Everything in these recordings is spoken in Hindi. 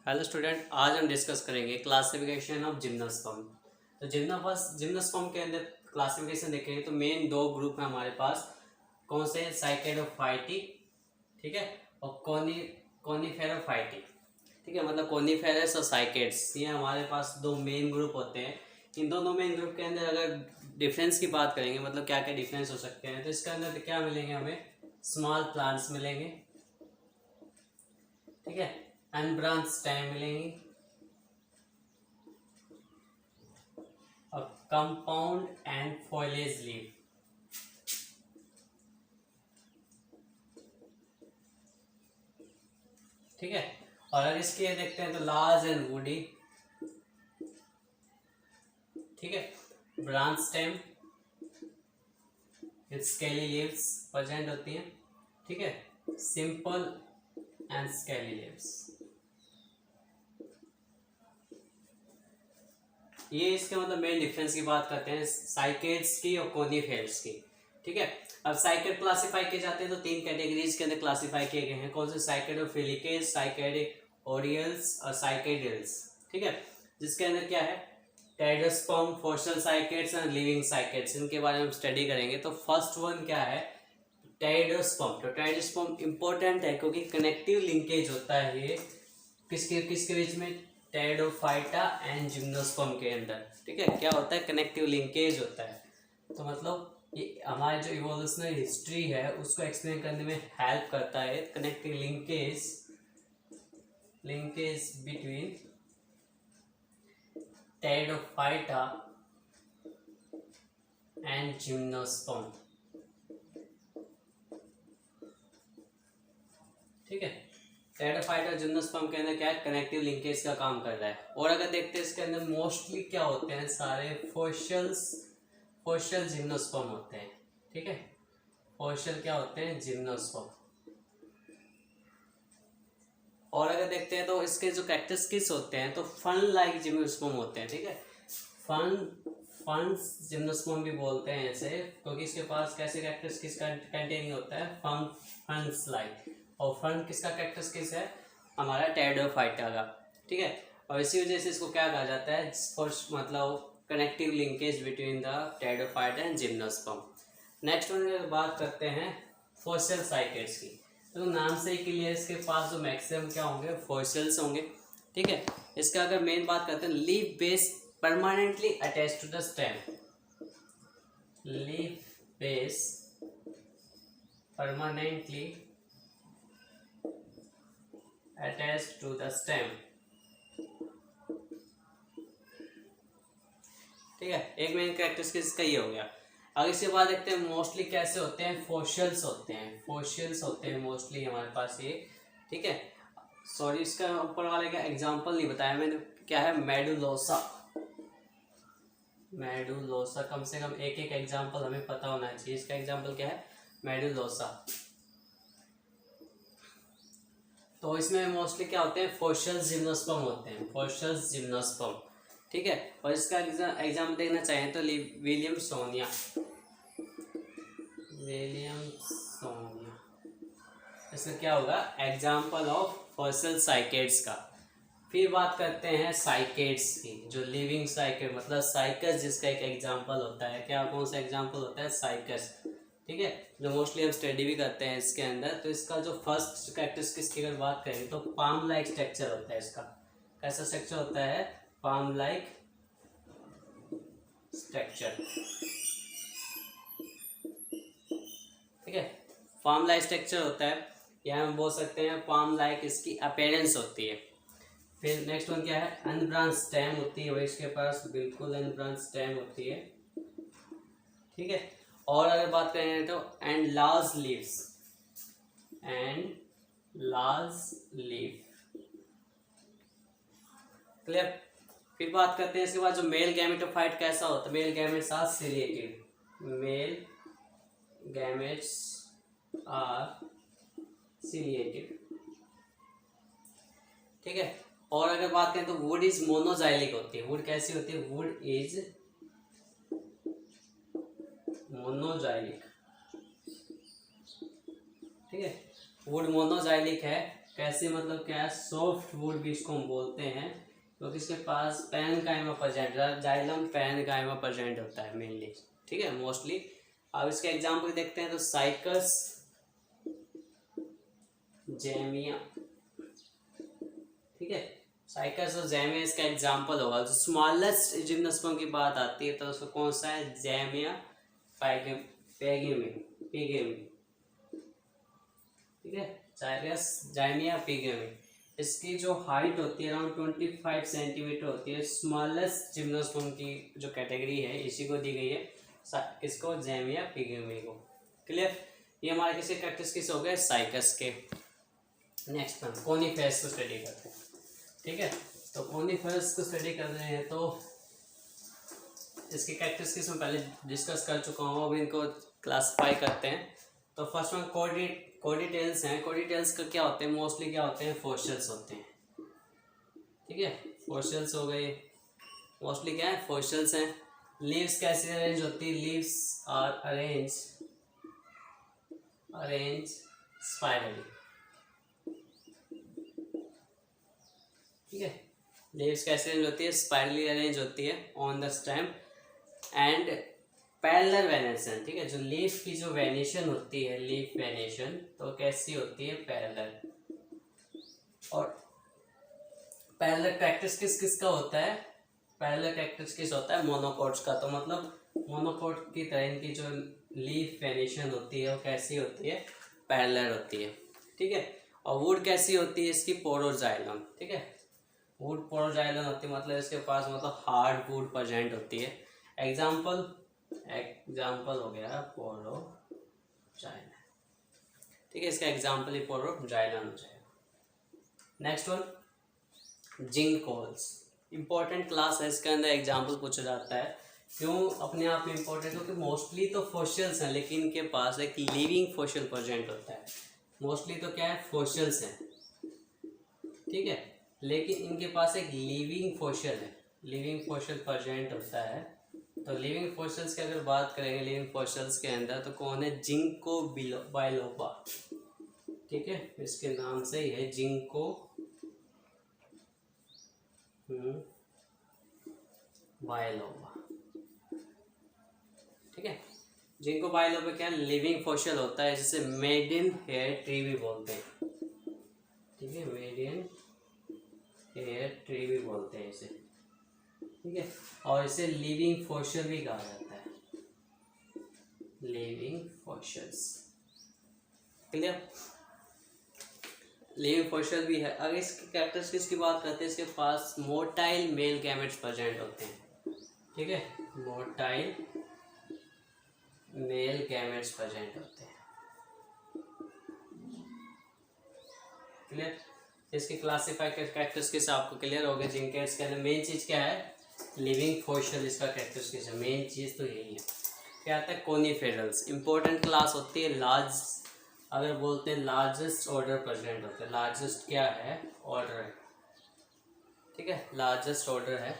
हेलो स्टूडेंट, आज हम डिस्कस करेंगे क्लासिफिकेशन ऑफ जिम्नोस्पर्म। तो जिम्नोस्पर्म के अंदर क्लासिफिकेशन देखेंगे तो मेन दो ग्रुप है हमारे पास। कौन से? साइकेडोफाइटी, ठीक है, और कोनिफेरोफाइटी। ठीक है, मतलब कोनिफेरस और साइकेड्स, ये हमारे पास दो मेन ग्रुप होते हैं। इन दोनों मेन ग्रुप के अंदर अगर डिफरेंस की बात करेंगे, मतलब क्या क्या डिफरेंस हो सकते हैं, तो इसके अंदर क्या मिलेंगे हमें? स्मॉल प्लांट्स मिलेंगे, ठीक है, अनब्रांच स्टेम मिलेंगी, और कंपाउंड एंड फॉइलेज लीफ। ठीक है, और अगर इसके ये देखते हैं तो लार्ज एंड वुडी, ठीक है, branch stem with scaly leaves present होती हैं, ठीक है, सिंपल एंड स्केली लीव्स। ये इसके मतलब मेन डिफरेंस की बात करते हैं साइकेड्स की और कोनिफेरस की। ठीक है, अब साइकेड क्लासिफाई किए जाते हैं तो तीन कैटेगरीज के अंदर क्लासिफाई किए गए हैं। कौन से? साइकेडोफिलिकेज, साइकेडोरियल्स और साइकेडियल्स। ठीक है, जिसके अंदर क्या है? टेरिडोस्पर्म, फोशल साइकेड्स और लिविंग साइकेड्स, इनके बारे में हम स्टडी करेंगे। तो फर्स्ट वन क्या है? टेरिडोस्पर्म। तो टेरिडोस्पर्म इंपॉर्टेंट है क्योंकि कनेक्टिव लिंकेज होता है ये किसके किसके बीच में? टेरिडोफाइटा एंड जिम्नोस्पर्म के अंदर। ठीक है, क्या होता है? कनेक्टिव लिंकेज होता है। तो मतलब ये हमारे जो इवोल्यूशनरी हिस्ट्री है उसको एक्सप्लेन करने में हेल्प करता है। Connective linkage between pteridophyta and gymnosperm. ठीक है, टेरिडोफाइटा और जिम्नोस्पर्म के अंदर क्या है? कनेक्टिव लिंकेज का काम कर रहा है। और अगर देखते हैं इसके अंदर मोस्टली क्या होते हैं? सारे फोशल जिम्नोस्पर्म होते हैं। ठीक है, फोशल क्या होते हैं? जिम्नोस्पर्म। और अगर देखते हैं तो इसके जो कैरेक्टरिस्टिक्स होते हैं तो फन लाइक जिम्नोस्पर्म होते हैं। ठीक है, फन जिम्नोस्पर्म भी बोलते हैं ऐसे क्योंकि इसके पास कैसे कैरेक्टरिस्टिक्स कंटेनिंग होता है? फंस लाइक। और फन किसका कैरेक्टरिस्टिक्स है? हमारा टेरिडोफाइटा का। ठीक है, और इसी वजह से इसको क्या कहा जाता है? मतलब connective linkage between the pteridophyta and gymnosperm. Next one बात करते हैं फॉसिल साइकेड्स की। तो नाम से ही क्लियर, इसके पास जो मैक्सिमम क्या होंगे? फॉसिल्स होंगे। ठीक है, इसका अगर मेन बात करते हैं, leaf base permanently attach to the stem. Leaf base permanently attach to the stem. ठीक है, एक मेन कैरेक्टरिस्टिक इसका ये हो गया। अब इसके बाद देखते हैं मोस्टली कैसे होते हैं? फोशल्स होते हैं मोस्टली हमारे पास ये। ठीक है, सॉरी इसका ऊपर वाले का एग्जांपल नहीं बताया मैंने। क्या है? मेडुलोसा कम से कम एक एक एग्जांपल हमें पता होना चाहिए। इसका एग्जांपल क्या है? मेडुलोसा। तो इसमें मोस्टली क्या होते हैं? फोशल जिम्नोस्पर्म होते हैं, फोशल जिम्नोस्पर्म। ठीक है, और इसका एग्जाम्पल देखना चाहें तो विलियमसोनिया। इसका क्या होगा? एग्जाम्पल ऑफ फॉसिल साइकेड्स का। फिर बात करते हैं साइकेड्स की, जो लिविंग साइकेड मतलब साइकस जिसका एक एग्जाम्पल होता है। क्या कौन सा एग्जाम्पल होता है? साइकस। ठीक है, जो मोस्टली हम स्टडी भी करते हैं इसके अंदर। तो इसका जो फर्स्ट कैरेक्टरिस्टिक्स की अगर बात करें तो पाम लाइक स्ट्रक्चर होता है इसका। कैसा स्ट्रक्चर होता है? Palm like structure. ठीक है, पाम लाइक स्ट्रक्चर होता है, या हम बोल सकते हैं पाम लाइक इसकी अपीयरेंस होती है। फिर नेक्स्ट वन क्या है? अनब्रांच स्टेम होती है, वही इसके पास बिल्कुल अनब्रांच स्टेम होती है। ठीक है, और अगर बात करें तो एंड लार्ज लीफ। क्लियर? फिर बात करते हैं इसके बाद जो मेल गैमेटोफाइट कैसा होता है? Male gametes are ciliated. ठीक है, और अगर बात करें तो वुड इज मोनोजाइलिक होती है। वुड कैसी होती है? Wood is monoxylic. ठीक है, वुड मोनोजाइलिक है। कैसे मतलब क्या है, सॉफ्ट वुड भी इसको हम बोलते हैं, क्योंकि इसके पास parenchyma present, xylem parenchyma present होता है मेनली, ठीक है, मोस्टली। अब इसके एग्जाम्पल देखते हैं तो साइकस जेमिया, ठीक है, साइकस और जेमिया इसका एग्जाम्पल होगा। जो स्मॉलेस्ट जिम्नोस्पर्म की बात आती है तो उसको कौन सा है, जेमिया पैगेमी, ठीक है, साइकस जेमिया पैगेमी। इसकी जो हाइट होती है अराउंड 25 सेंटीमीटर होती है। स्मॉलेस्ट जिम्नोस्पर्म की जो कैटेगरी है इसी को दी गई है, किसको, जेमिया पैगेमी को। क्लियर, ये हमारे किसी कैरेक्टरिस्टिक्स हो गए साइकस के। नेक्स्ट हम कोनिफेरस को स्टडी करते हैं, ठीक है। तो कोनिफेरस को स्टडी कर रहे हैं तो इसके कैरेक्टरिस्टिक्स में पहले डिस्कस कर चुका हूँ, अब इनको क्लासिफाई करते हैं। तो फर्स्ट वन कोडिटेल्स हैं। कोडिटेल्स का क्या होते हैं, मोस्टली क्या होते हैं, फॉसिल्स होते हैं, ठीक है, फॉसिल्स हो गए, मोस्टली क्या है, फॉसिल्स हैं। लीव्स कैसे अरेंज होती है, लीव्स आर अरेंज स्पाइरली, ठीक है, लीव्स कैसे अरेंज होती है, स्पाइरली अरेंज होती है on the stem and parallel venation, ठीक है। जो लीफ की जो वेनेशन होती है, लीफ वेनेशन, तो कैसी होती है, पैरेलल। और पैरेलल कैरेक्टरिस्टिक्स किसका होता है, पैरेलल कैरेक्टरिस्टिक्स होता है मोनोकोट्स का। तो मतलब मोनोकोट की तरह इनकी जो लीफ वेनेशन होती है वो कैसी होती है, पैरेलल होती है, ठीक है। और वुड कैसी होती है इसकी, पोरोजाइलम, ठीक है, वुड पोरोजाइलम होती है, मतलब इसके पास मतलब हार्ड वुड प्रेजेंट होती है। एग्जाम्पल हो गया पोरोजाइलम, ठीक है, इसका एग्जाम्पल ही पोरोजाइलम हो जाएगा। नेक्स्ट वन जिंकोल्स, इंपॉर्टेंट क्लास है, इसके अंदर एग्जाम्पल पूछा जाता है। क्यों अपने आप में इंपॉर्टेंट हो कि मोस्टली तो फॉसिल्स हैं लेकिन इनके पास एक लिविंग फॉसिल प्रेजेंट होता है। मोस्टली तो क्या है, फॉसिल्स हैं, ठीक है, लेकिन इनके पास एक लिविंग फॉसिल है, लिविंग फॉसिल प्रेजेंट होता है। तो लिविंग फॉसिल्स की अगर बात करेंगे, लिविंग फॉसिल्स के अंदर तो कौन है, जिंको बाइलोबा, ठीक है, इसके नाम से ही है जिंको बाइलोबा, ठीक है। जिंको बाइलोबा क्या लिविंग फॉसिल होता है, जिसे मेडिन हेयर ट्री भी बोलते हैं, ठीक है, मेडिन हेयर ट्री भी बोलते हैं इसे, ठीक है। और इसे लिविंग फॉसिल भी कहा जाता है, living fossils, clear, living fossil भी है। अगर इसके कैरेक्टरिस्टिक्स की बात करते हैं, इसके पास मोटाइल मेल गैमेट्स प्रेजेंट होते हैं, ठीक है, मोटाइल मेल गैमेट्स प्रेजेंट होते हैं, क्लियर। इसके क्लासिफाई कैरेक्टरिस्टिक्स आपको क्लियर हो गए। जिंकेट्स के अंदर मेन चीज़ क्या है, लिविंग फॉसिल, इसका कैरेक्टरिस्टिक्स है, मेन चीज़ तो यही है। क्या आता है, कोनिफेरल्स, इंपॉर्टेंट क्लास होती है, लार्ज, अगर बोलते हैं लार्जेस्ट ऑर्डर प्रेजेंट होता है, लार्जेस्ट क्या है, ऑर्डर है, ठीक है, लार्जेस्ट ऑर्डर है,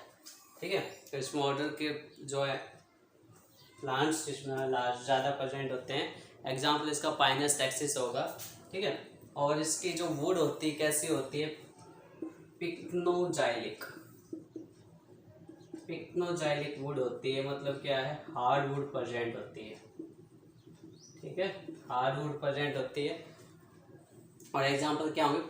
ठीक है। तो इसमें ऑर्डर के जो है प्लांट्स जिसमें लार्ज ज़्यादा प्रेजेंट होते हैं, एग्जाम्पल इसका पाइनस टैक्सिस होगा, ठीक है। और इसकी जो वुड होती है कैसी होती है, पिक्नोजाइलिक वुड होती है, मतलब क्या है, हार्ड वुड प्रेजेंट होती है, ठीक है, हार्ड वुड प्रेजेंट होती है। और एग्जांपल क्या होंगे,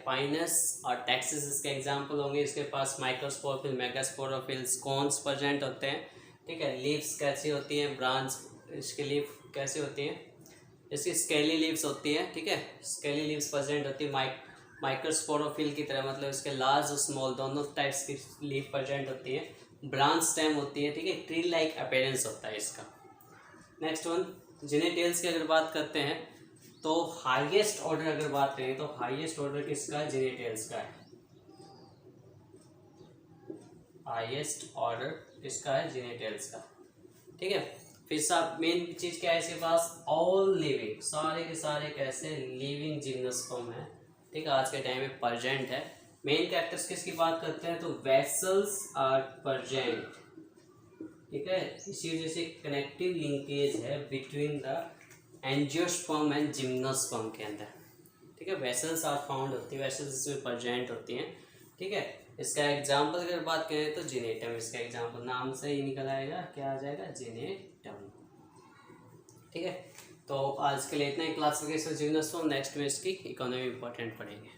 पाइनस और टैक्सिस इसके एग्जांपल होंगे। इसके पास माइक्रोस्पोरोफिल, मेगास्पोरोफिल, कॉन्स प्रेजेंट होते हैं, ठीक है। लीव्स कैसी होती हैं, ब्रांच, इसकी लीफ कैसी होती हैं, इसकी स्केली लीव्स होती है, ठीक है, स्केली लीव्स प्रेजेंट होती है माइक्रोस्पोरोफिल की तरह, मतलब इसके लार्ज और स्मॉल दोनों टाइप्स की लीफ प्रेजेंट होती है। ब्रांच स्टेम होती है, ठीक है, ट्री लाइक अपीयरेंस होता है इसका। नेक्स्ट वन जेनिटेल्स की अगर बात करते हैं तो हाईएस्ट ऑर्डर अगर बात करें तो हाईएस्ट ऑर्डर किसका है, जेनिटेल्स का है, हाईएस्ट ऑर्डर किसका है, जेनिटेल्स का, ठीक है। फिर सब मेन चीज क्या है इसके पास, ऑल लिविंग, सारे के सारे कैसे लिविंग जिम्नोस्पर्म है, ठीक है, आज के टाइम में प्रेजेंट है। मेन कैरेक्टरिस्टिक्स की बात करते हैं तो वेसल्स आर प्रेजेंट, ठीक है, इसी वजह से कनेक्टिव लिंकेज है between the angiosperm and gymnosperm के अंदर, ठीक ठीक है। वेसल्स आर फाउंड होती है, वेसल्स इसमें प्रेजेंट होती हैं, ठीक है। इसका एग्जाम्पल अगर बात करें तो जिनेटम, इसका एग्जाम्पल नाम से ही निकल आएगा, क्या आ जाएगा, जिनेटम, ठीक है। तो आज के लिए इतना ही क्लासिफिकेशन जिम्नोस्पर्म, नेक्स्ट में इसकी इकोनॉमी इंपॉर्टेंट पढ़ेंगे।